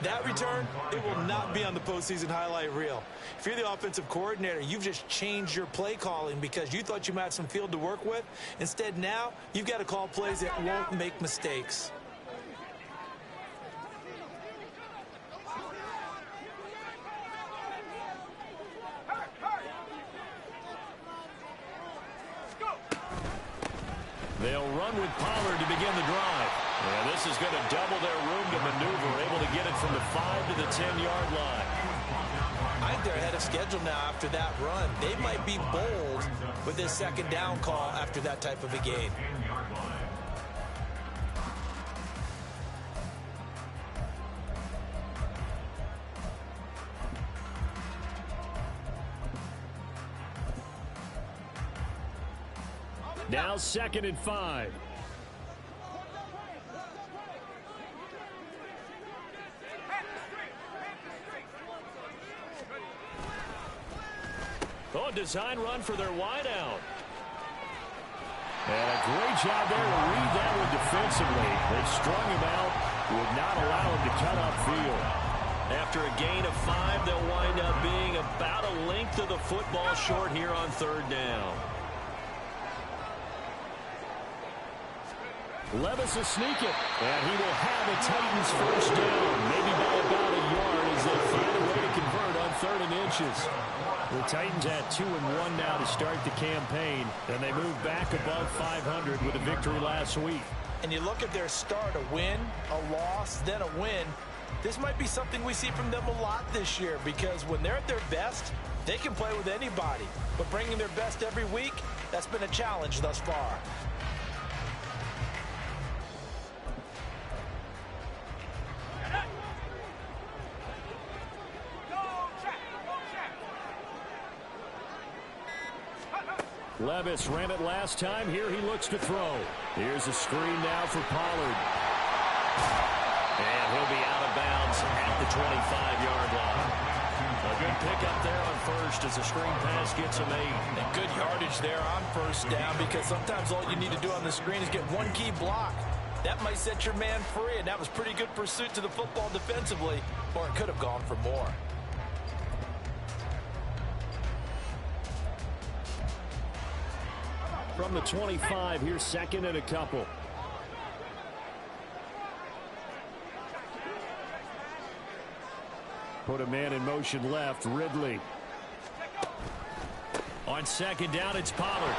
That return, it will not be on the postseason highlight reel. If you're the offensive coordinator, you've just changed your play calling because you thought you might have some field to work with. Instead, now, you've got to call plays that won't make mistakes. They'll run with Pollard to begin the drive. And this is going to double their room to maneuver, able to get it from the 5 to the 10-yard line. I think they're ahead of schedule now after that run. They might be bold with this second down call after that type of a gain. Now 2nd and 5. Oh, design run for their wideout. And a great job there to read that one defensively. They strung him out, would not allow him to cut upfield. After a gain of 5, they'll wind up being about a length of the football short here on 3rd down. Levis will sneak it, and he will have a Titans first down, maybe by about a yard as they find a way to convert on 3rd and inches. The Titans at 2-1 now to start the campaign, and they move back above 500 with a victory last week. And you look at their start, a win, a loss, then a win. This might be something we see from them a lot this year because when they're at their best, they can play with anybody. But bringing their best every week, that's been a challenge thus far. Levis ran it last time. Here he looks to throw. Here's a screen now for Pollard. And he'll be out of bounds at the 25-yard line. A good pickup there on first as the screen pass gets him 8. And good yardage there on first down because sometimes all you need to do on the screen is get one key block. That might set your man free, and that was pretty good pursuit to the football defensively, or it could have gone for more. From the 25, here's 2nd and a couple. Put a man in motion left, Ridley. On 2nd down, it's Pollard.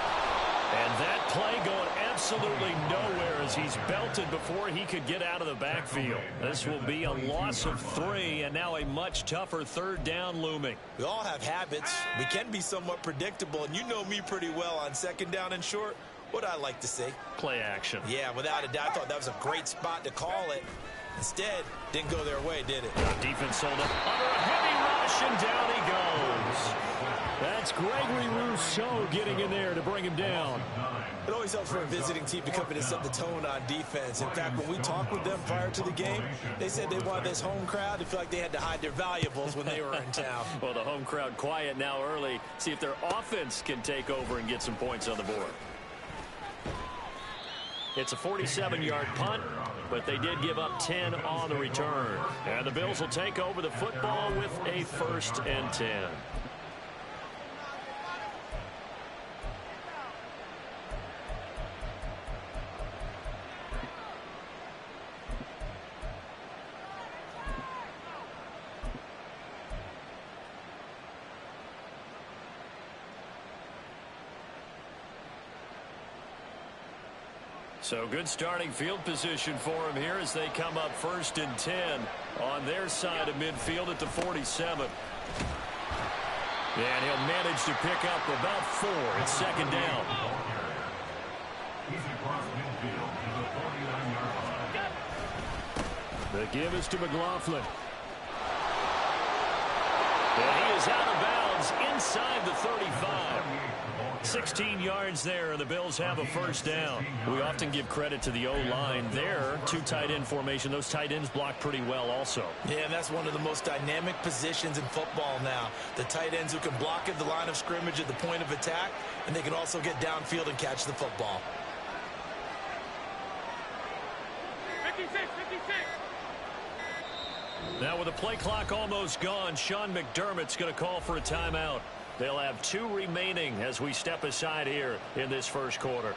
And that play going absolutely nowhere as he's belted before he could get out of the backfield. This will be a loss of 3, and now a much tougher 3rd down looming. We all have habits. We can be somewhat predictable, and you know me pretty well on 2nd down and short. What I like to see? Play action. Yeah, without a doubt. I thought that was a great spot to call it. Instead, didn't go their way, did it? Defense sold it under a heavy rush, and down he goes. That's Gregory Rousseau getting in there to bring him down. It always helps for a visiting team to come in and set the tone on defense. In fact, when we talked with them prior to the game, they said they wanted this home crowd to feel like they had to hide their valuables when they were in town. Well, the home crowd quiet now early. See if their offense can take over and get some points on the board. It's a 47-yard punt, but they did give up 10 on the return. And the Bills will take over the football with a 1st and 10. So good starting field position for him here as they come up 1st and 10 on their side of midfield at the 47. And he'll manage to pick up about 4. It's 2nd down. The give is to McLaughlin. And he is out of bounds inside the 35. 16 yards there, and the Bills have a 1st down. We often give credit to the O-line there. 2 tight end formation. Those tight ends block pretty well also. Yeah, and that's one of the most dynamic positions in football now. The tight ends who can block at the line of scrimmage at the point of attack, and they can also get downfield and catch the football. 56, 56. Now with the play clock almost gone, Sean McDermott's going to call for a timeout. They'll have 2 remaining as we step aside here in this first quarter.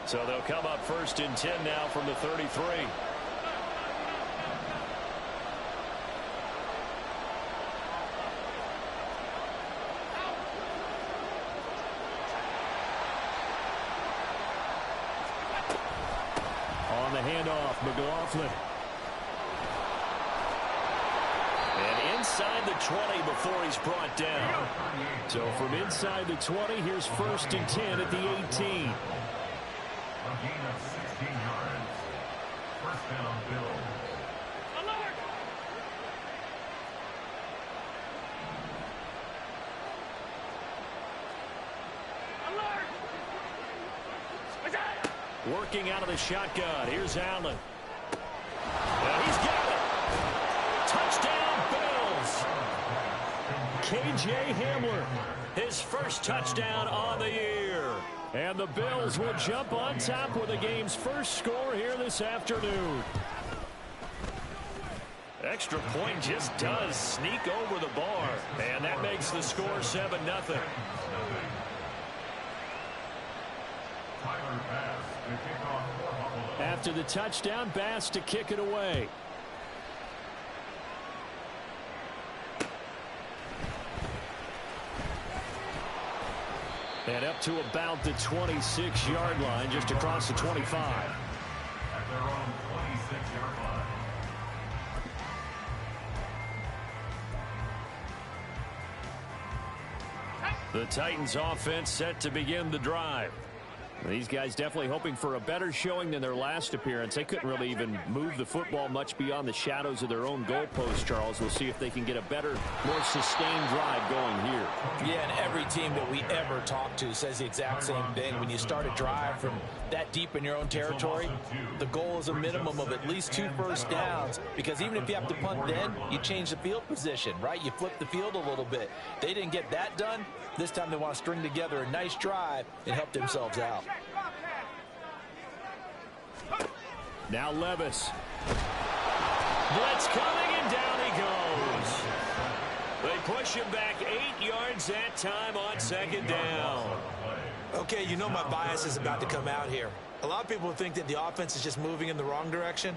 So they'll come up 1st and 10 now from the 33. On the handoff, McLaughlin. And inside the 20 before he's brought down. So from inside the 20, here's 1st and 10 at the 18. A gain of 16 yards. First down, Bills. Alert! Alert! Working out of the shotgun. Here's Allen. And he's got it. Touchdown, Bills. K.J. Hamler, his first touchdown on the year. And the Bills will jump on top with the game's first score here this afternoon. Extra point just does sneak over the bar. And that makes the score 7-0. After the touchdown, Bass to kick it away. And up to about the 26-yard line, just across the 25. At their own 26-yard line. The Titans offense set to begin the drive. These guys definitely hoping for a better showing than their last appearance. They couldn't really even move the football much beyond the shadows of their own goalpost, Charles. We'll see if they can get a better, more sustained drive going here. Yeah, and every team that we ever talk to says the exact same thing. When you start a drive from that deep in your own territory, the goal is a minimum of at least 2 first downs, because even if you have to punt then, you change the field position, right? You flip the field a little bit. They didn't get that done. This time they want to string together a nice drive and help themselves out. Now Levis. Blitz coming, and down he goes. They push him back 8 yards that time on 2nd down. Okay, you know my bias is about to come out here. A lot of people think that the offense is just moving in the wrong direction.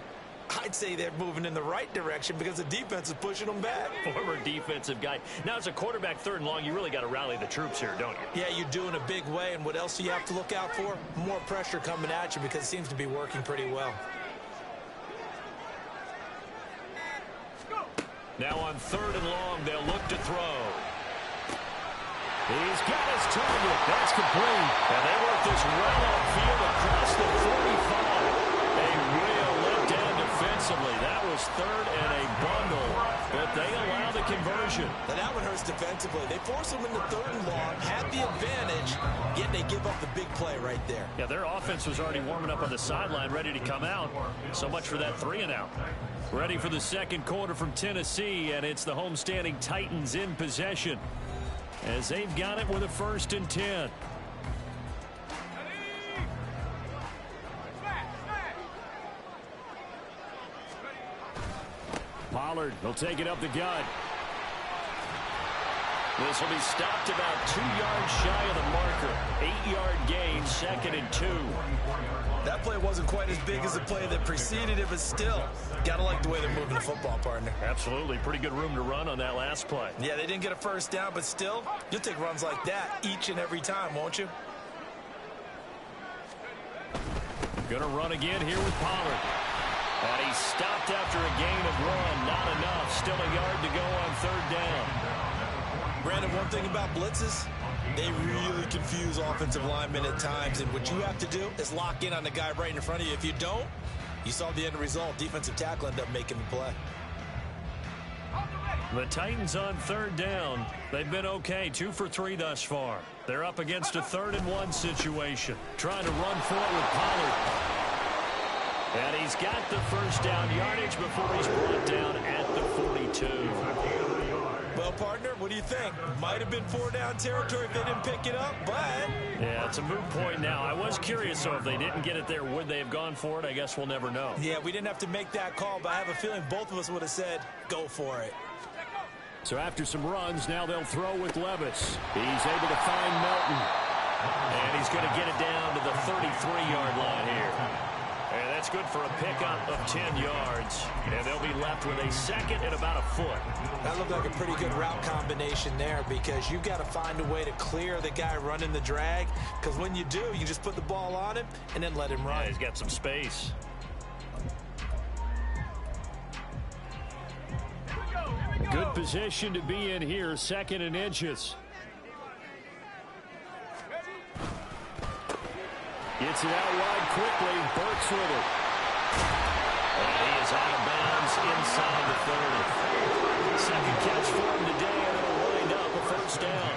I'd say they're moving in the right direction because the defense is pushing them back. Former defensive guy. Now, as a quarterback 3rd and long, you really got to rally the troops here, don't you? Yeah, you do in a big way. And what else do you have to look out for? More pressure coming at you, because it seems to be working pretty well. Now on 3rd and long, they'll look to throw. He's got his target. That's complete. And they work this well upfield across the 45. A real letdown defensively. That was 3rd and a bundle, but they allow the conversion. Now that one hurts defensively. They force them into 3rd and long, had the advantage, yet they give up the big play right there. Yeah, their offense was already warming up on the sideline, ready to come out. So much for that 3-and-out. Ready for the 2nd quarter from Tennessee, and it's the homestanding Titans in possession as they've got it with a 1st and 10. Pollard will take it up the gut. This will be stopped about 2 yards shy of the marker. 8-yard gain, 2nd and 2. That play wasn't quite as big as the play that preceded it, but still, gotta like the way they're moving the football, partner. Absolutely. Pretty good room to run on that last play. Yeah, they didn't get a first down, but still, you'll take runs like that each and every time, won't you? Gonna run again here with Pollard. And he stopped after a gain of 1. Not enough. Still a yard to go on 3rd down. Brandon, one thing about blitzes, they really confuse offensive linemen at times, and what you have to do is lock in on the guy right in front of you. If you don't, you saw the end result. Defensive tackle ended up making the play. The Titans on 3rd down. They've been okay, 2 for 3 thus far. They're up against a 3rd and 1 situation. Trying to run for it with Pollard. And he's got the first down yardage before he's brought down at the 42. Well, partner, what do you think? Might have been 4-down territory if they didn't pick it up, but... Yeah, it's a moot point now. I was curious, so if they didn't get it there, would they have gone for it? I guess we'll never know. Yeah, we didn't have to make that call, but I have a feeling both of us would have said, go for it. So after some runs, now they'll throw with Levis. He's able to find Melton. And he's going to get it down to the 33-yard line here. And that's good for a pickup of 10 yards. And they'll be left with a second and about a foot. That looked like a pretty good route combination there because you've got to find a way to clear the guy running the drag. Because when you do, you just put the ball on him and then let him run. Yeah, he's got some space. Good position to be in here, 2nd and inches. Gets it out wide quickly. Burks with it. And he is out of bounds inside the 30. Second catch for him today, and it'll wind up a first down.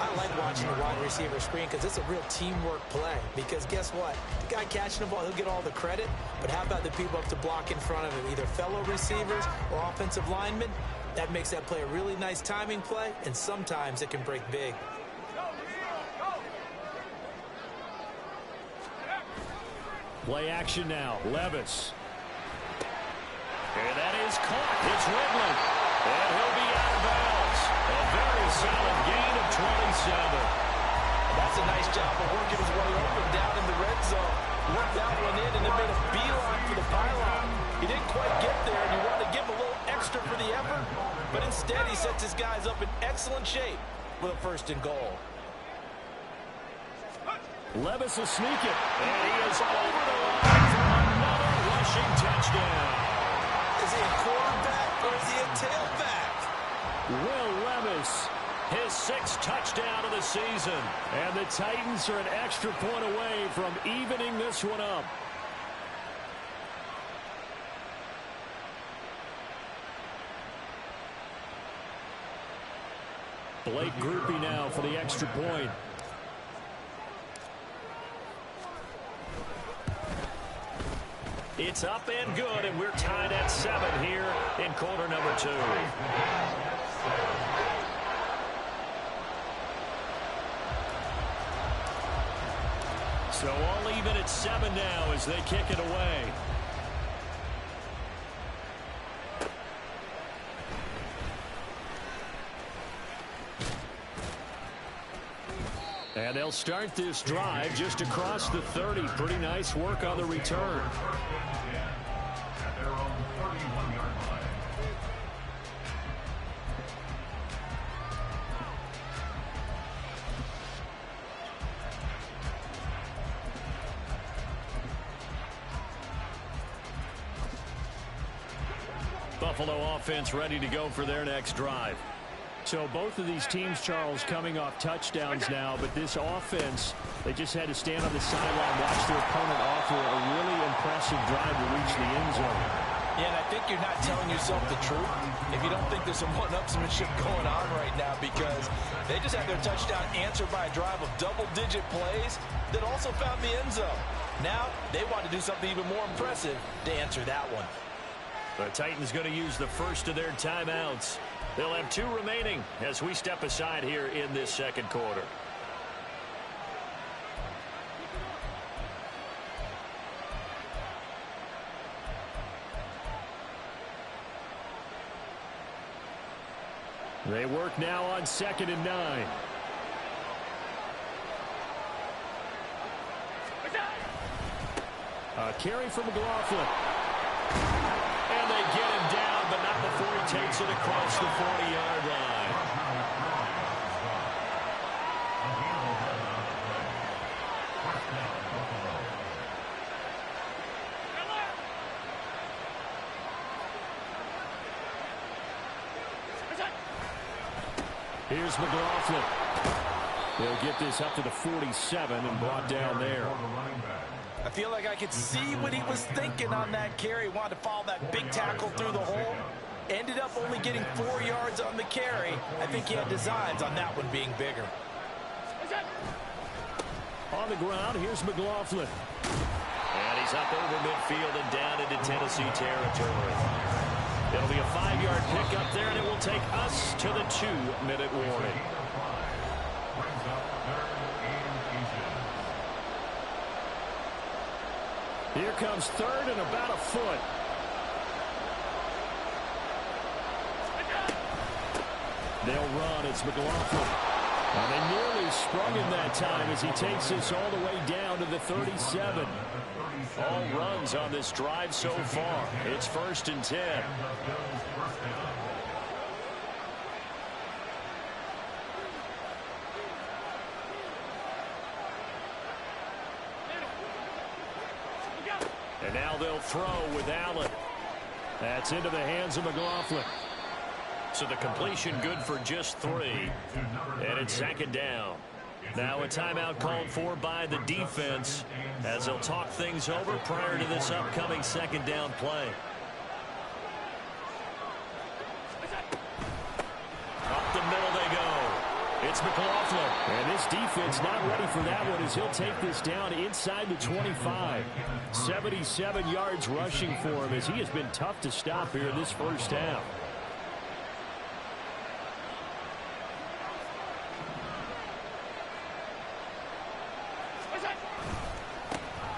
I like watching the wide receiver screen because it's a real teamwork play. Because guess what? The guy catching the ball, he'll get all the credit. But how about the people up to block in front of him? Either fellow receivers or offensive linemen. That makes that play a really nice timing play, and sometimes it can break big. Play action now. Levis. And that is caught. It's Ridley. And he'll be out of bounds. A very solid gain of 27. That's a nice job of working his way open down in the red zone. Worked that one in and then made a beeline for the pylon. He didn't quite get there, and you wanted to give him a little extra for the effort. But instead, he sets his guys up in excellent shape with a 1st and goal. Levis will sneak it. And he is over the line for another rushing touchdown. Is he a quarterback or is he a tailback? Will Levis, his 6th touchdown of the season. And the Titans are an extra point away from evening this one up. Blake Groupie now for the extra point. It's up and good, and we're tied at 7 here in quarter number 2. So all even at 7 now as they kick it away. And they'll start this drive just across the 30. Pretty nice work on the return. At their own 31-yard line. Buffalo offense ready to go for their next drive. So both of these teams, Charles, coming off touchdowns now, but this offense, they just had to stand on the sideline, watch their opponent offer a really impressive drive to reach the end zone. Yeah, and I think you're not telling yourself the truth if you don't think there's some one-upsmanship going on right now, because they just had their touchdown answered by a drive of double-digit plays that also found the end zone. Now they want to do something even more impressive to answer that one. The Titans going to use the first of their timeouts. They'll have 2 remaining as we step aside here in this second quarter. They work now on 2nd and 9. A carry from McLaughlin. And they get him down, but not before he takes it across the 40-yard line. Here's McLaughlin. They'll get this up to the 47 and brought down there. I feel like I could see what he was thinking on that carry. Wanted to follow that big tackle through the hole. Ended up only getting 4 yards on the carry. I think he had designs on that one being bigger. On the ground, here's McLaughlin. And he he's up over midfield and down into Tennessee territory. It'll be a 5-yard pickup there, and it will take us to the 2-minute warning. Here comes third and about a foot. They'll run. It's McLaughlin. And they nearly sprung him that time as he takes this all the way down to the 37. All runs on this drive so far. It's 1st and 10. And now they'll throw with Allen. That's into the hands of McLaughlin. So the completion good for just 3. And it's 2nd down. Now a timeout called for by the defense as they'll talk things over prior to this upcoming 2nd down play. Up the middle they go. It's McLaughlin. And this defense not ready for that one as he'll take this down inside the 25. 77 yards rushing for him as he has been tough to stop here in this first half.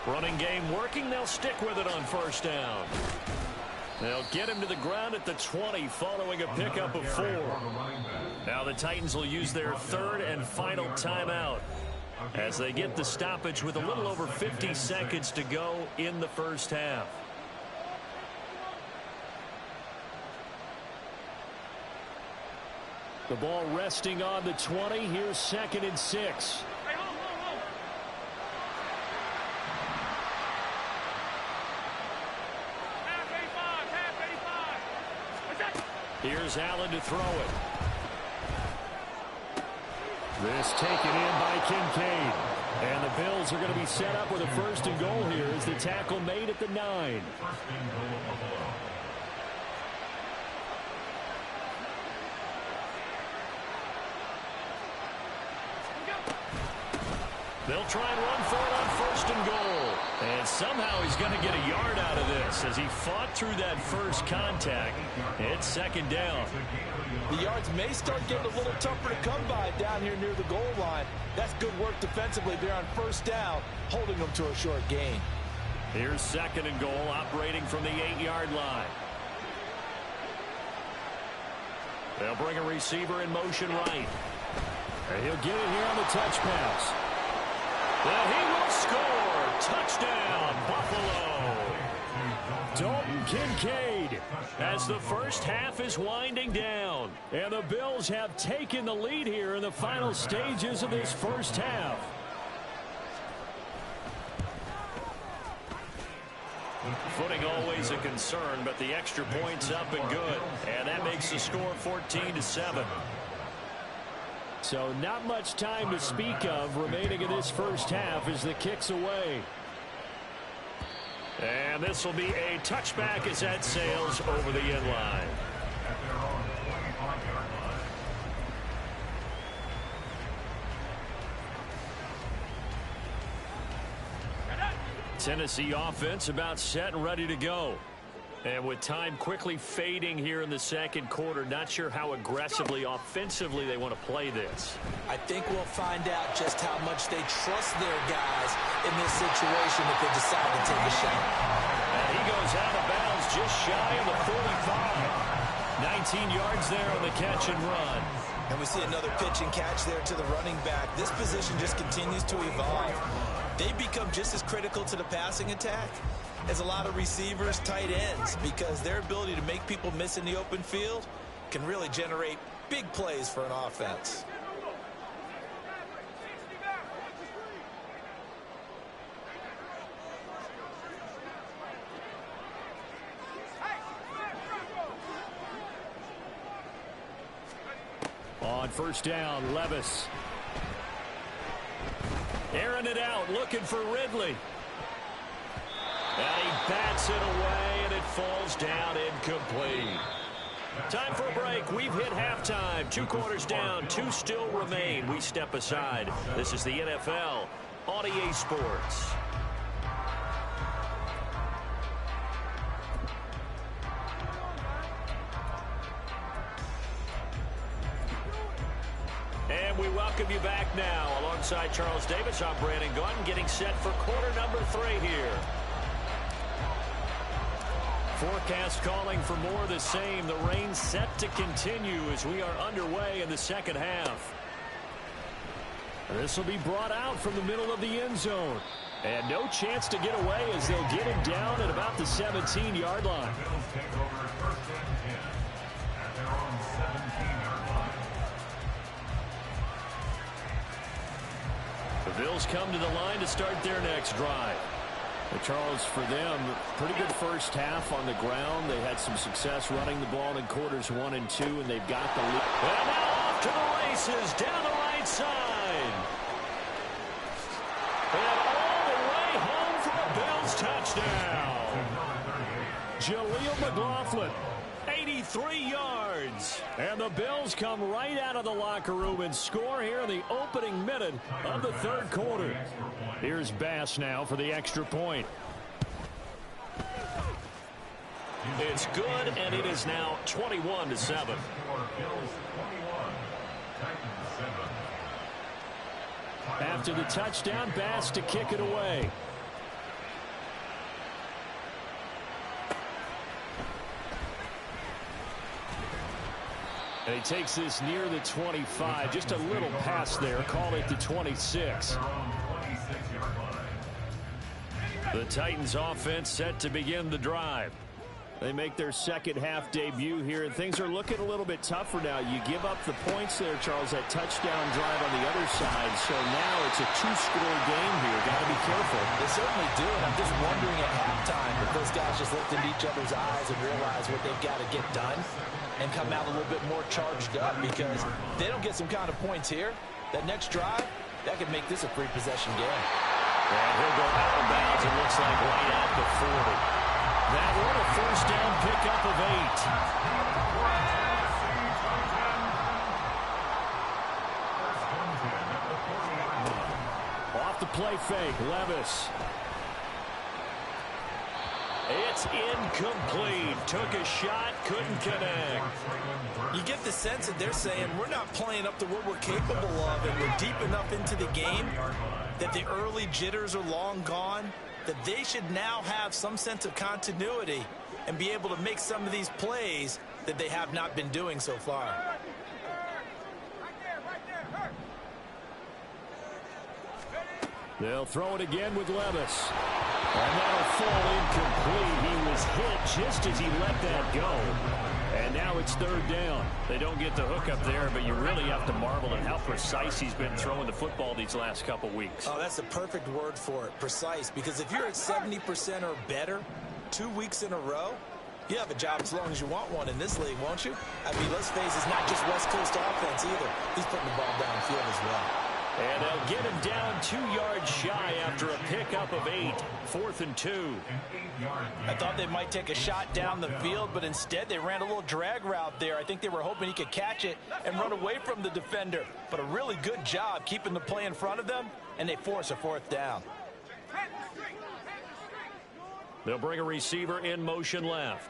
Running game working. They'll stick with it on 1st down. They'll get him to the ground at the 20 following a pickup of 4. Now the Titans will use their 3rd and final timeout as they get the stoppage with a little over 50 seconds to go in the first half. The ball resting on the 20. Here's 2nd and 6. Here's Allen to throw it. This taken in by Kincaid. And the Bills are going to be set up with a 1st and goal here as the tackle made at the 9. They'll try and run for it on 1st and goal. And somehow he's going to get a yard out of this as he fought through that first contact. It's 2nd down. The yards may start getting a little tougher to come by down here near the goal line. That's good work defensively there on 1st down, holding them to a short gain. Here's 2nd and goal, operating from the 8-yard line. They'll bring a receiver in motion right. And he'll get it here on the touch pass. Well, he will score. Touchdown, Buffalo. Dalton Kincaid as the first half is winding down. And the Bills have taken the lead here in the final stages of this first half. Footing always a concern, but the extra point's up and good. And that makes the score 14-7. So not much time to speak of remaining in this first half as the kick's away. And this will be a touchback as that sails over the end line. Tennessee offense about set and ready to go. And with time quickly fading here in the 2nd quarter, not sure how aggressively, offensively they want to play this. I think we'll find out just how much they trust their guys in this situation if they decide to take a shot. And he goes out of bounds just shy of the 45. 19 yards there on the catch and run. And we see another pitch and catch there to the running back. This position just continues to evolve. They become just as critical to the passing attack as a lot of receivers, tight ends, because their ability to make people miss in the open field can really generate big plays for an offense. On 1st down, Levis. Airing it out, looking for Ridley. And he bats it away, and it falls down incomplete. Time for a break. We've hit halftime. 2 quarters down, 2 still remain. We step aside. This is the NFL on EA Sports. And we welcome you back now. Alongside Charles Davis, I'm Brandon Gunn, getting set for quarter number 3 here. Forecast calling for more of the same. The rain set to continue as we are underway in the second half. This will be brought out from the middle of the end zone. And no chance to get away as they'll get him down at about the 17-yard line. The Bills take over first and 10 at their own 17-yard line. The Bills come to the line to start their next drive. But Charles, for them, pretty good first half on the ground. They had some success running the ball in quarters 1 and 2, and they've got the lead. And now off to the races down the right side. And all the way home for a Bills touchdown. Jaleel McLaughlin, 83 yards. And the Bills come right out of the locker room and score here in the opening minute of the third quarter. Here's Bass now for the extra point. It's good, and it is now 21-7. After the touchdown, Bass to kick it away. And he takes this near the 25. Just a little pass there. Call it the 26. The Titans offense set to begin the drive. They make their second half debut here, and things are looking a little bit tougher now. You give up the points there, Charles, that touchdown drive on the other side. So now it's a 2-score game here. Got to be careful. They certainly do, and I'm just wondering at halftime if those guys just looked into each other's eyes and realize what they've got to get done and come out a little bit more charged up, because if they don't get some kind of points here, that next drive, that could make this a 3-possession game. And he'll go out of bounds, it looks like right at the 40. That one a first down pickup of 8. Off the play fake, Levis. It's incomplete. Took a shot, couldn't connect. You get the sense that they're saying we're not playing up to what we're capable of, and we're deep enough into the game that the early jitters are long gone, that they should now have some sense of continuity and be able to make some of these plays that they have not been doing so far. They'll throw it again with Levis. And that'll fall incomplete. He was hit just as he let that go. And now it's third down. They don't get the hook up there, but you really have to marvel at how precise he's been throwing the football these last couple weeks. Oh, that's the perfect word for it, precise. Because if you're at 70% or better 2 weeks in a row, you have a job as long as you want one in this league, won't you? I mean, let's face it, it's not just West Coast offense either. He's putting the ball downfield as well. And they'll get him down 2 yards shy after a pickup of 8. 4th and 2. I thought they might take a shot down the field, but instead they ran a little drag route there. I think they were hoping he could catch it and run away from the defender. But a really good job keeping the play in front of them, and they force a 4th down. They'll bring a receiver in motion left.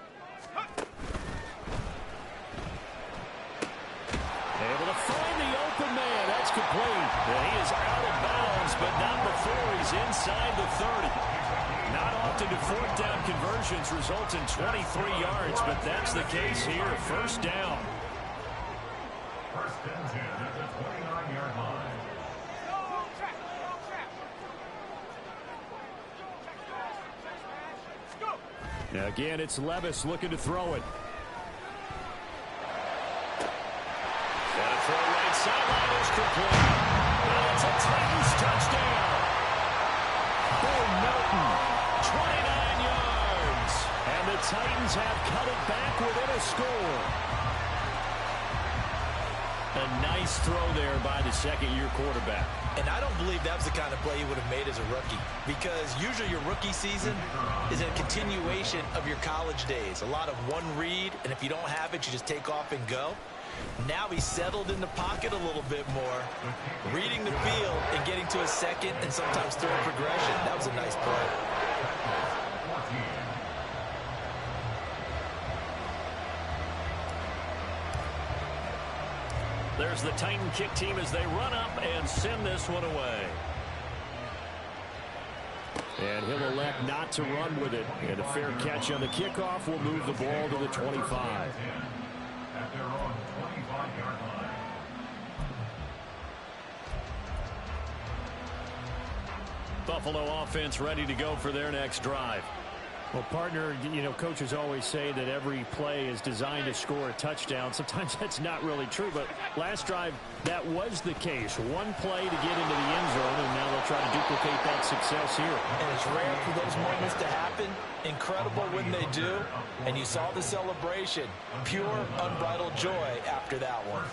Able to find the open man. That's complete. And he is out of bounds, but not before he's inside the 30. Not often do 4th down conversions result in 23 yards, but that's the case here. First down. First and 10 at the 29-yard line. Now again, it's Levis looking to throw it. Throw right sideline is complete. And it's a Titans touchdown. Boom, Melton, 29 yards. And the Titans have cut it back within a score. A nice throw there by the second-year quarterback. And I don't believe that was the kind of play he would have made as a rookie, because usually your rookie season is a continuation of your college days. A lot of one read, and if you don't have it, you just take off and go. Now he's settled in the pocket a little bit more, reading the field and getting to a second and sometimes third progression. That was a nice play. There's the Titan kick team as they run up and send this one away. And he'll elect not to run with it. And a fair catch on the kickoff will move the ball to the 25. At their own 25-yard line. Buffalo offense ready to go for their next drive. Well, partner, you know, coaches always say that every play is designed to score a touchdown. Sometimes that's not really true, but last drive, that was the case. One play to get into the end zone, and now they'll try to duplicate that success here. And it's rare for those moments to happen. Incredible when they do. And you saw the celebration. Pure, unbridled joy after that one.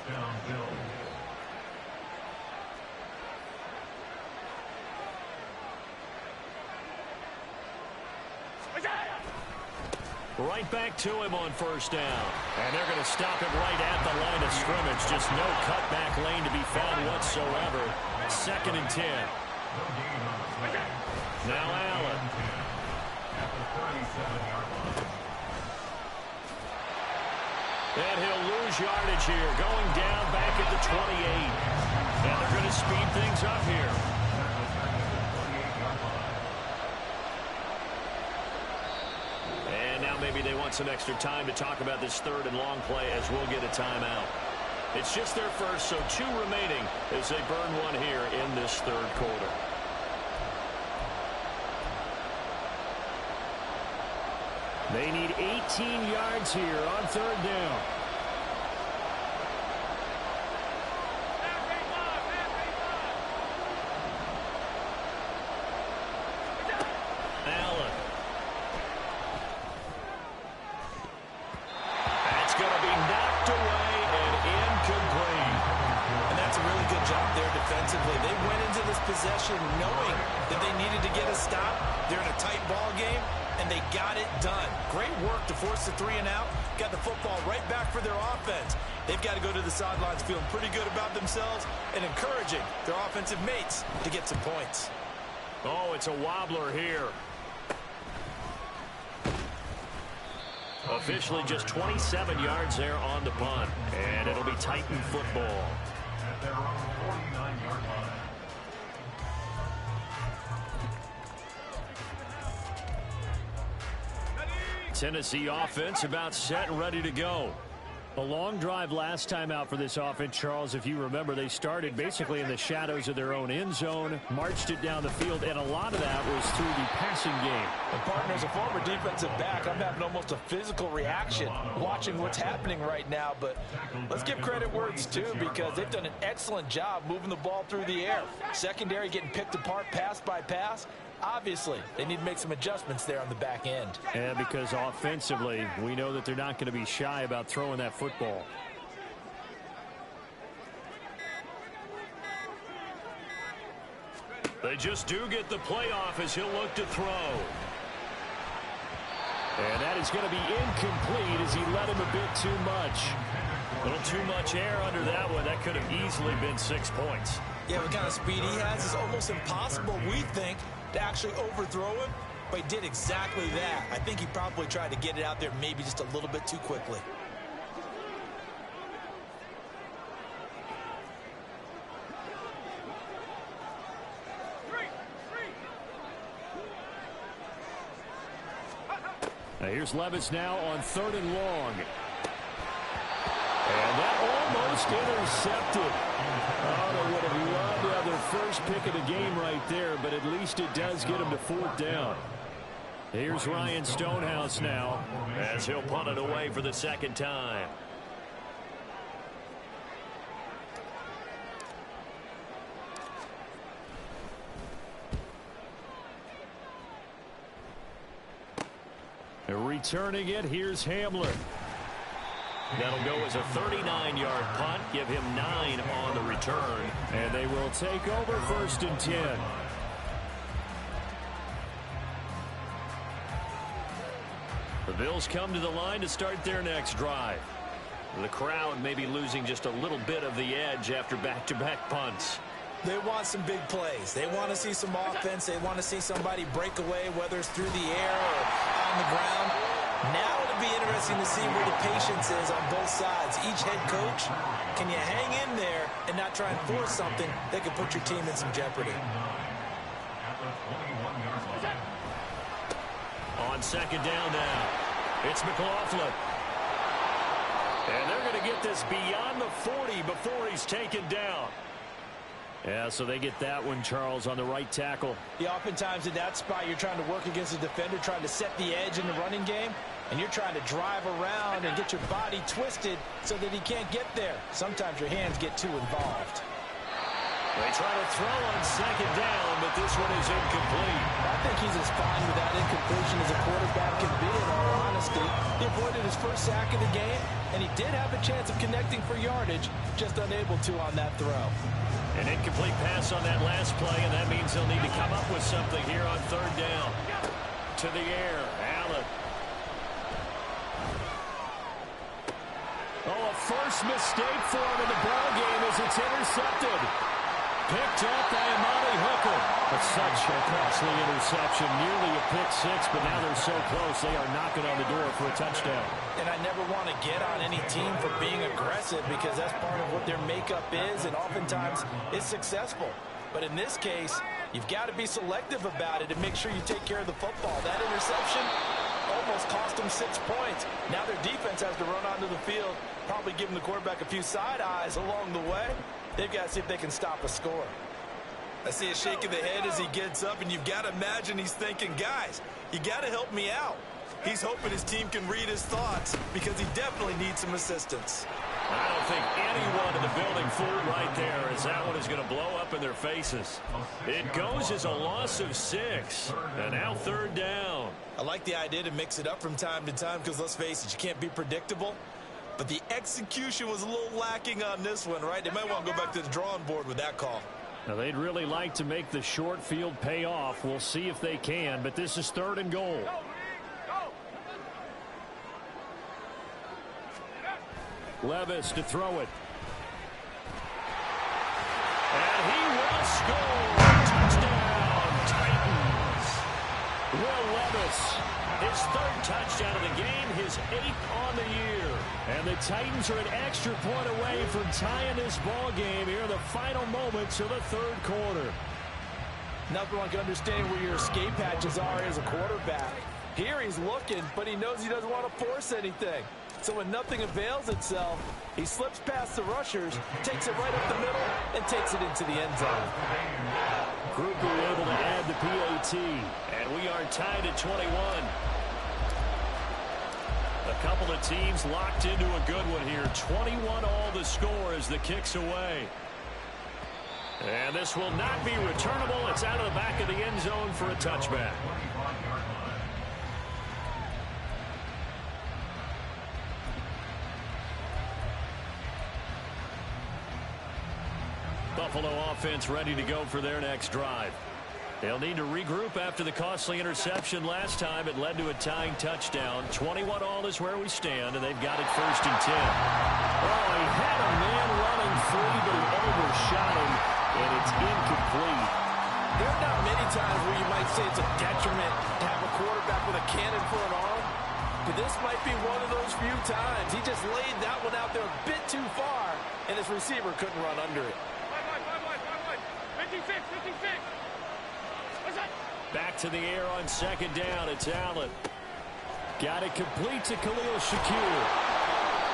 Right back to him on first down. And they're going to stop him right at the line of scrimmage. Just no cutback lane to be found whatsoever. 2nd and 10. Now Allen. And he'll lose yardage here. Going down back at the 28. And they're going to speed things up here. Maybe they want some extra time to talk about this 3rd and long play as we'll get a timeout. It's just their first, so 2 remaining as they burn one here in this 3rd quarter. They need 18 yards here on 3rd down. They went into this possession knowing that they needed to get a stop. They're in a tight ball game, and they got it done. Great work to force the 3 and out. Got the football right back for their offense. They've got to go to the sidelines feeling pretty good about themselves and encouraging their offensive mates to get some points. Oh, it's a wobbler here. Officially just 27 yards there on the punt. And it'll be Titan football. At their own 49-yard line. Tennessee offense about set and ready to go. A long drive last time out for this offense, Charles. If you remember, they started basically in the shadows of their own end zone, marched it down the field, and a lot of that was through the passing game. And partner, as a former defensive back, I'm having almost a physical reaction watching what's happening right now. But let's give credit where it's due, because they've done an excellent job moving the ball through the air. Secondary getting picked apart pass by pass. Obviously, they need to make some adjustments there on the back end. And because offensively, we know that they're not going to be shy about throwing that football. They just do get the playoff as he'll look to throw. And that is going to be incomplete as he let him a bit too much. A little too much air under that one. That could have easily been 6 points. Yeah, what kind of speed he has is almost impossible, we think, to actually overthrow him, but he did exactly that. I think he probably tried to get it out there maybe just a little bit too quickly. Now here's Levis now on 3rd and long. And that almost intercepted. Oh, they would have loved to have their first pick of the game right there, but at least it does get them to 4th down. Here's Ryan Stonehouse now as he'll punt it away for the 2nd time. Returning it, here's Hamler. That'll go as a 39-yard punt. Give him 9 on the return. And they will take over 1st and 10. The Bills come to the line to start their next drive. The crowd may be losing just a little bit of the edge after back-to-back punts. They want some big plays. They want to see some offense. They want to see somebody break away, whether it's through the air or on the ground. Now would be interesting to see where the patience is on both sides. Each head coach, can you hang in there and not try and force something that could put your team in some jeopardy? On second down now, it's McLaughlin. And they're going to get this beyond the 40 before he's taken down. Yeah, so they get that one, Charles, on the right tackle. Yeah, oftentimes in that spot, you're trying to work against a defender, trying to set the edge in the running game, and you're trying to drive around and get your body twisted so that he can't get there. Sometimes your hands get too involved. They try to throw on second down, but this one is incomplete. I think he's as fine with that incompletion as a quarterback can be, in all honesty. He avoided his first sack of the game, and he did have a chance of connecting for yardage, just unable to on that throw. An incomplete pass on that last play, and that means they'll need to come up with something here on third down. To the air, Allen. Oh, a first mistake for him in the ball game as it's intercepted. Picked up by Amani Hooker. But such a costly interception, nearly a pick six, but now they're so close they are knocking on the door for a touchdown. And I never want to get on any team for being aggressive because that's part of what their makeup is, and oftentimes it's successful. But in this case, you've got to be selective about it and make sure you take care of the football. That interception almost cost them 6 points. Now their defense has to run onto the field, probably giving the quarterback a few side eyes along the way. They've got to see if they can stop a score. I see a shake of the head as he gets up, and you've got to imagine he's thinking, guys, you got to help me out. He's hoping his team can read his thoughts because he definitely needs some assistance. I don't think anyone in the building fooled right there, as that one is going to blow up in their faces. It goes as a loss of 6, and now third down. I like the idea to mix it up from time to time because, let's face it, you can't be predictable. But the execution was a little lacking on this one, right? They might want to go back to the drawing board with that call. Now, they'd really like to make the short field pay off. We'll see if they can, but this is third and goal. Levis to throw it. And he will score. Touchdown, Titans. Will Levis, his third touchdown of the game, his 8th on the year. And the Titans are an extra point away from tying this ball game here in the final moments of the third quarter. Nothing like understanding where your escape hatches are as a quarterback. Here he's looking, but he knows he doesn't want to force anything. So when nothing avails itself, he slips past the rushers, takes it right up the middle, and takes it into the end zone. Gruper able to add the PAT. And we are tied at 21. A couple of teams locked into a good one here. 21 all the score as the kick's away. And this will not be returnable. It's out of the back of the end zone for a touchback. Buffalo offense ready to go for their next drive. They'll need to regroup after the costly interception last time. It led to a tying touchdown. 21 all is where we stand, and they've got it 1st and 10. Oh, he had a man running free, but he overshot him, and it's incomplete. There are not many times where you might say it's a detriment to have a quarterback with a cannon for an arm, but this might be one of those few times. He just laid that one out there a bit too far, and his receiver couldn't run under it. 56. Back to the air on second down. It's Allen. Got it complete to Khalil Shakir.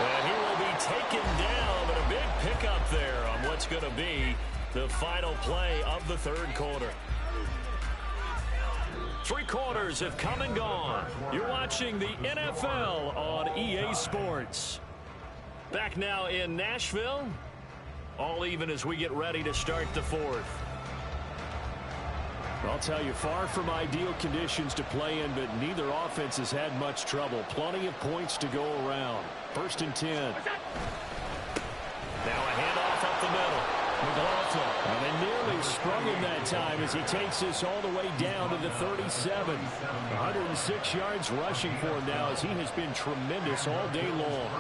And he will be taken down, but a big pickup there on what's going to be the final play of the third quarter. 3 quarters have come and gone. You're watching the NFL on EA Sports. Back now in Nashville. All even as we get ready to start the fourth. I'll tell you, far from ideal conditions to play in, but neither offense has had much trouble. Plenty of points to go around. 1st and 10. Now a handoff up the middle. McLaughlin. And they nearly sprung him that time as he takes this all the way down to the 37. 106 yards rushing for him now as he has been tremendous all day long.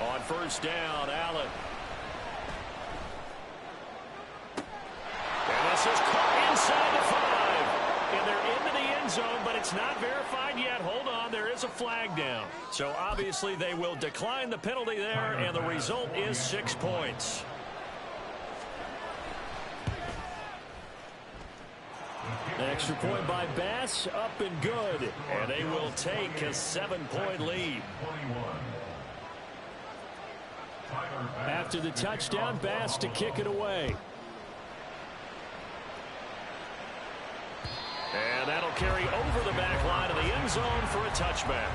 On 1st down, Allen. zone, but it's not verified yet. Hold on, there is a flag down. So obviously they will decline the penalty there, and the result is 6 points. Extra point by Bass, up and good. And they will take a 7-point lead. After the touchdown, Bass to kick it away. And that'll carry over the back line of the end zone for a touchback.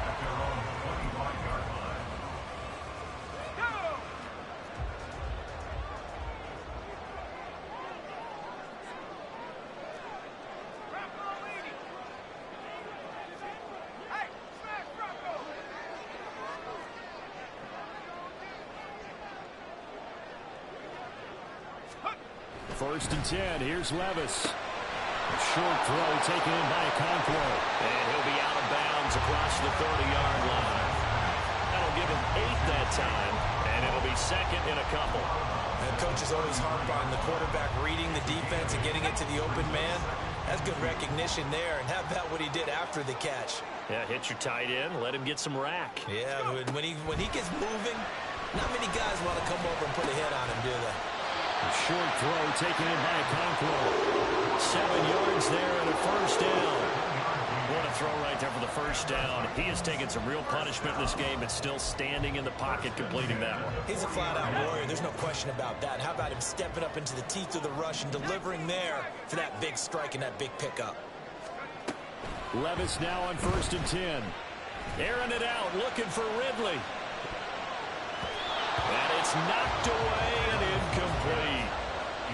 First and 10. Here's Levis. A short throw taken in by Okonkwo. And he'll be out of bounds across the 30-yard line. That'll give him 8 that time. And it'll be second in a couple. And coaches always harp on the quarterback reading the defense and getting it to the open man. That's good recognition there. And how about what he did after the catch? Yeah, hit your tight end. Let him get some rack. Yeah, when he gets moving, not many guys want to come over and put a hit on him, do they? A short throw taken in by Okonkwo. 7 yards there and a first down. What a throw right there for the first down. He has taken some real punishment in this game, but still standing in the pocket completing that one. He's a flat-out warrior. There's no question about that. How about him stepping up into the teeth of the rush and delivering there for that big strike and that big pickup? Levis now on first and 10. Airing it out, looking for Ridley. And it's knocked away and incomplete.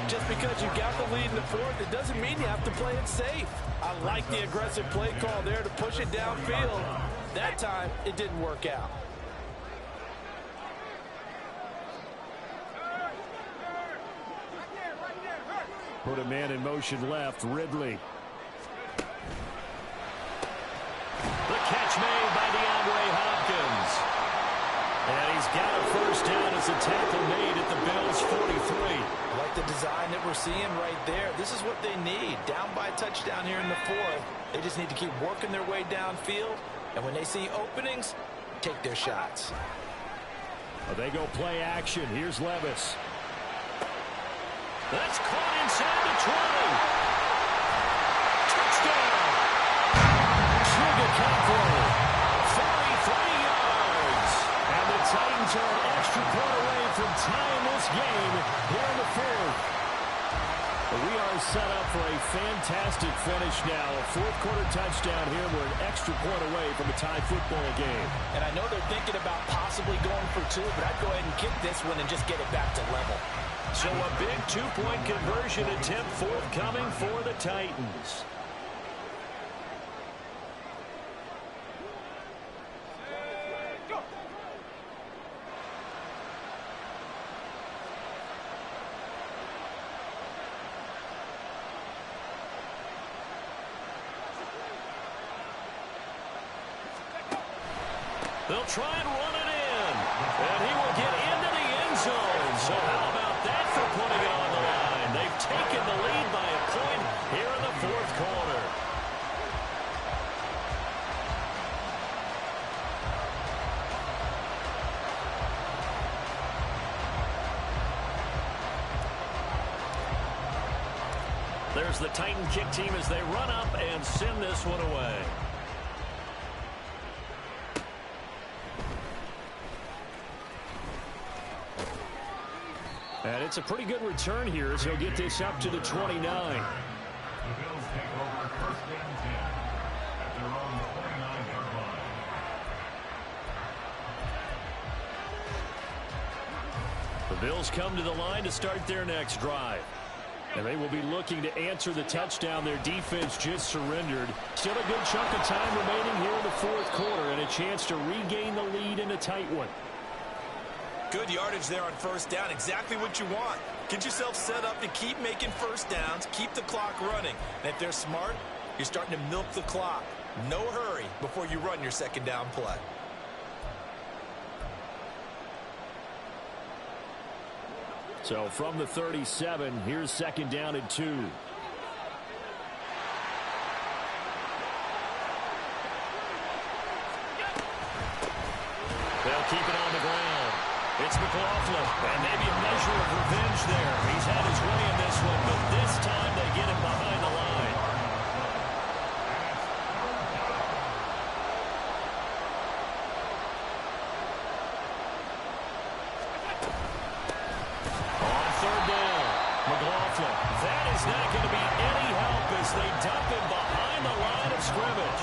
Just because you got the lead in the fourth, it doesn't mean you have to play it safe. I like the aggressive play call there to push it downfield. That time, it didn't work out. Put a man in motion left, Ridley. The catch made by DeAndre Hopkins. And he's got a first down as a tackle made at the Bills' 43. I like the design that we're seeing right there. This is what they need. Down by a touchdown here in the fourth. They just need to keep working their way downfield. And when they see openings, take their shots. Well, they go play action. Here's Levis. That's caught inside the 20. Touchdown. Sugar Okonkwo. 43 yards. And the Titans are an extra point away from tying this game here in the fourth. We are set up for a fantastic finish now. A fourth-quarter touchdown here. We're an extra point away from a tie football game. And I know they're thinking about possibly going for 2, but I'd go ahead and kick this one and just get it back to level. So a big two-point conversion attempt forthcoming for the Titans. They'll try and run it in. And he will get into the end zone. So how about that for putting it on the line? They've taken the lead by a point here in the fourth quarter. There's the Titan kick team as they run up and send this one away. And it's a pretty good return here as he'll get this up to the 29. The Bills take over first and 10 at their own 29-yard line. The Bills come to the line to start their next drive. And they will be looking to answer the touchdown their defense just surrendered. Still a good chunk of time remaining here in the fourth quarter and a chance to regain the lead in a tight one. Good yardage there on first down. Exactly what you want. Get yourself set up to keep making first downs, keep the clock running. And if they're smart, you're starting to milk the clock. No hurry before you run your second down play. So from the 37, here's second down and 2. keep it on the ground. It's McLaughlin, and maybe a measure of revenge there. He's had his way in this one, but this time they get him behind the line. On third down, McLaughlin. That is not going to be any help as they dump him behind the line of scrimmage.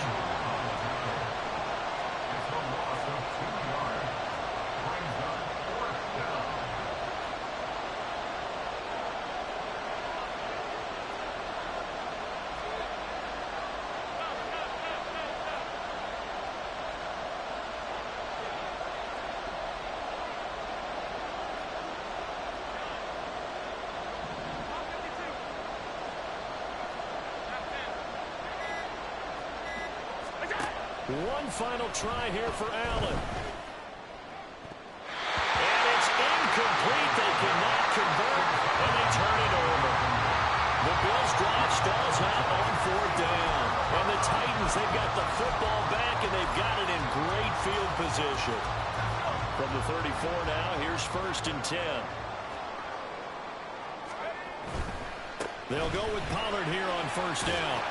One final try here for Allen. And it's incomplete. They cannot convert, and they turn it over. The Bills drive stalls out on fourth down. And the Titans, they've got the football back, and they've got it in great field position. From the 34 now, here's 1st and 10. They'll go with Pollard here on 1st down.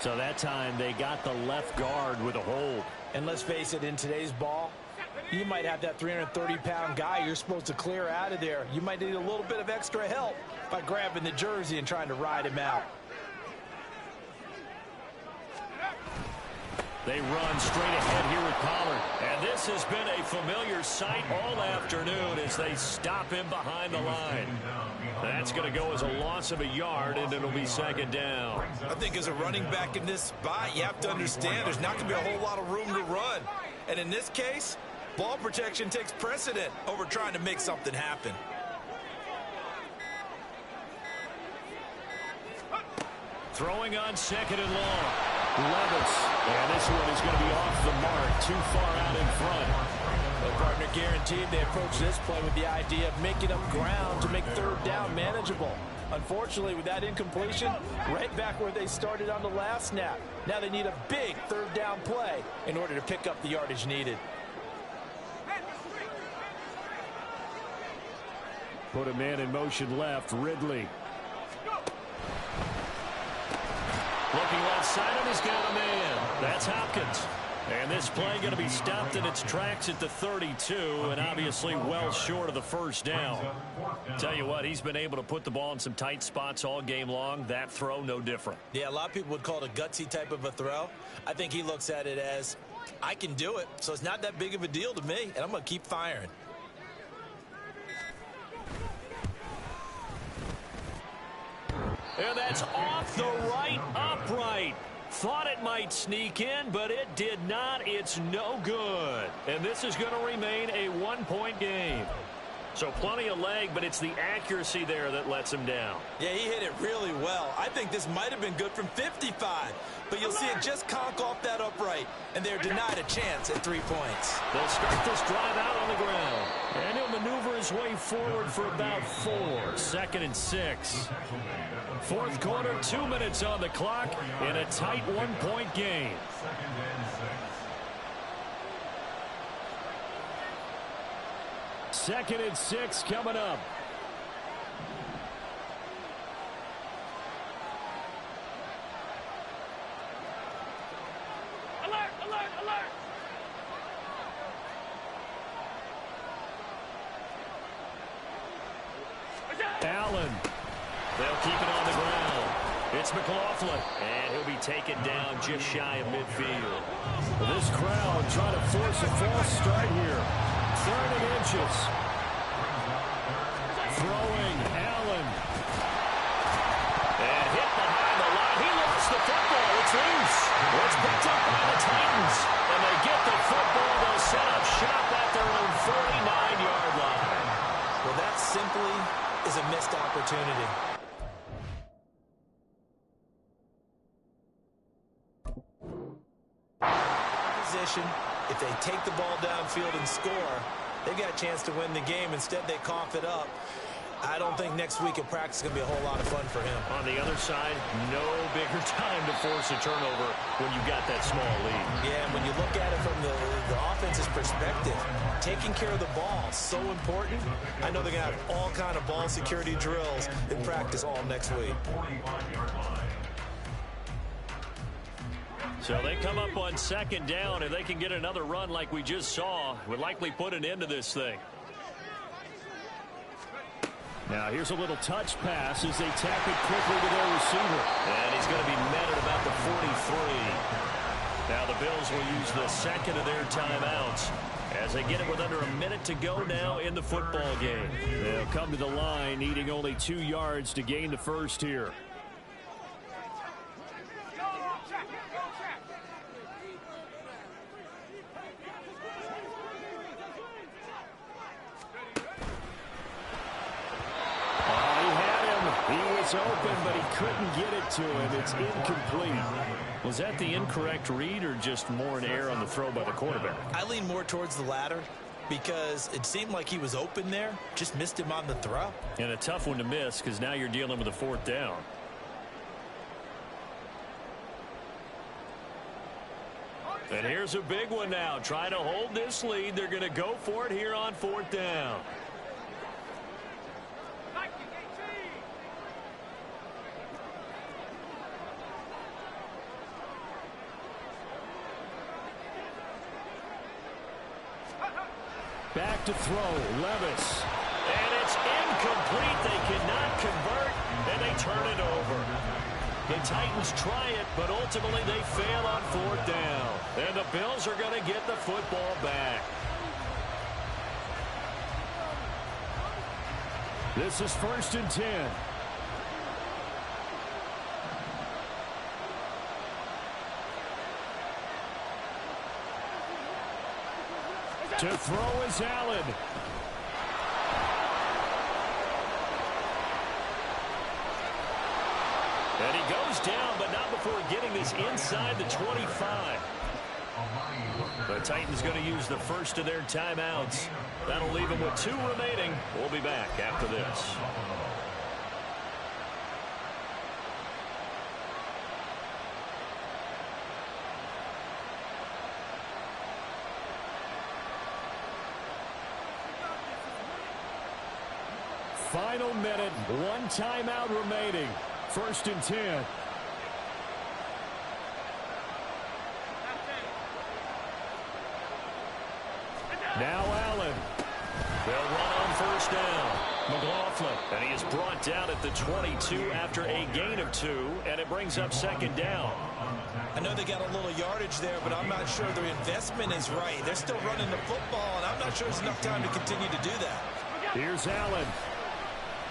So that time they got the left guard with a hold. And let's face it, in today's ball, you might have that 330-pound guy you're supposed to clear out of there. You might need a little bit of extra help by grabbing the jersey and trying to ride him out. They run straight ahead here with Pollard. And this has been a familiar sight all afternoon as they stop him behind the line. That's going to go as a loss of a yard, and it'll be 2nd down. I think as a running back in this spot, you have to understand there's not going to be a whole lot of room to run. And in this case, ball protection takes precedent over trying to make something happen. Throwing on 2nd and long. Levis. And this one is going to be off the mark, too far out in front. Well, partner, guaranteed they approach this play with the idea of making up ground to make 3rd down manageable. Unfortunately, with that incompletion, right back where they started on the last snap. Now they need a big 3rd down play in order to pick up the yardage needed. Put a man in motion left, Ridley. Looking left side, and he's got a man. That's Hopkins. And this play going to be stopped in its tracks at the 32, and obviously well short of the 1st down. Tell you what, he's been able to put the ball in some tight spots all game long. That throw, no different. Yeah, a lot of people would call it a gutsy type of a throw. I think he looks at it as, I can do it, so it's not that big of a deal to me, and I'm going to keep firing. And that's off the right upright. Thought it might sneak in, but it did not. It's no good. And this is going to remain a 1-point game. So plenty of leg, but it's the accuracy there that lets him down. Yeah, he hit it really well. I think this might have been good from 55. But you'll see it just conk off that upright, and they're denied a chance at 3 points. They'll start this drive out on the ground. And he'll maneuver his way forward for about 4. 2nd and 6. 4th quarter, 2 minutes on the clock in a tight 1-point game. 2nd and 6 coming up. Alert, alert, alert. Allen. They'll keep it on the ground. It's McLaughlin. And he'll be taken down just shy of midfield. This crowd trying to force a false start here. 3rd and inches. Throwing Allen. And hit behind the line. He lost the football. It's loose. It's picked up by the Titans. And they get the football. They'll set up shop at their own 49-yard line. Well, that simply is a missed opportunity. Position, if they take the ball downfield and score, they've got a chance to win the game. Instead, they cough it up. I don't think next week at practice is going to be a whole lot of fun for him. On the other side, no bigger time to force a turnover when you've got that small lead. Yeah, and when you look at it from the offense's perspective, taking care of the ball is so important. I know they're going to have all kind of ball security drills in practice all next week. So they come up on second down, and they can get another run like we just saw. Would likely put an end to this thing. Now here's a little touch pass as they tap it quickly to their receiver. And he's going to be met at about the 43. Now the Bills will use the second of their timeouts as they get it with under a minute to go now in the football game. They'll come to the line needing only 2 yards to gain the first here. Open, but he couldn't get it to him. It's incomplete. Was that the incorrect read or just more an error on the throw by the quarterback? I lean more towards the latter because it seemed like he was open there, just missed him on the throw. And a tough one to miss because now you're dealing with a 4th down. And here's a big one now. Trying to hold this lead. They're going to go for it here on 4th down. Back to throw, Levis. And it's incomplete. They cannot convert, and they turn it over. The Titans try it, but ultimately they fail on 4th down. And the Bills are going to get the football back. This is 1st and 10. To throw is Allen. And he goes down, but not before getting this inside the 25. The Titans going to use the first of their timeouts. That'll leave them with 2 remaining. We'll be back after this. Final minute, 1 timeout remaining. 1st and 10. Now Allen. They'll run on 1st down. McLaughlin. And he is brought down at the 22 after a gain of 2, and it brings up 2nd down. I know they got a little yardage there, but I'm not sure their investment is right. They're still running the football, and I'm not sure there's enough time to continue to do that. Here's Allen.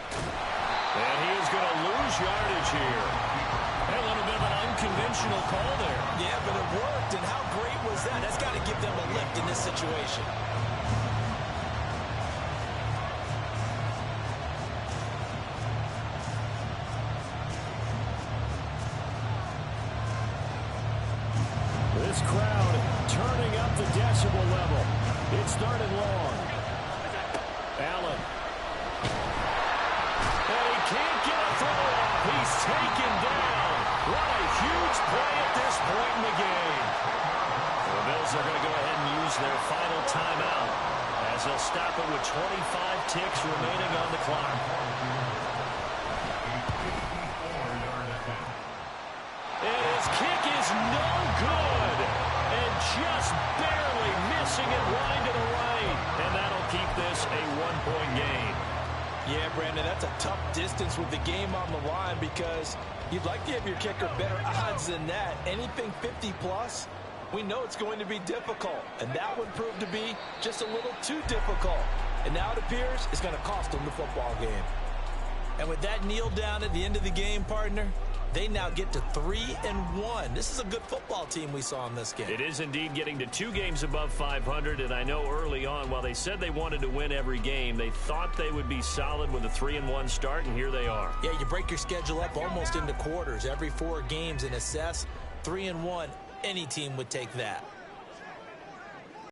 And he is going to lose yardage here. A little bit of an unconventional call there. Yeah, but it worked, and how great was that? That's got to give them a lift in this situation. This crowd turning up the decibel level. It's 3rd and long. Allen. Can't get a throw off. He's taken down. What a huge play at this point in the game. The Bills are going to go ahead and use their final timeout as they'll stop it with 25 ticks remaining on the clock. And his kick is no good. And just barely missing it wide to the right. And that'll keep this a 1-point game. Yeah, Brandon, that's a tough distance with the game on the line because you'd like to have your kicker better odds than that. Anything 50-plus, we know it's going to be difficult. And that would prove to be just a little too difficult. And now it appears it's going to cost them the football game. And with that kneel down at the end of the game, partner, they now get to 3-1. This is a good football team we saw in this game. It is indeed getting to 2 games above 500, and I know early on, while they said they wanted to win every game, they thought they would be solid with a 3-1 start, and here they are. Yeah, you break your schedule up almost into quarters, every 4 games, and assess 3-1. Any team would take that.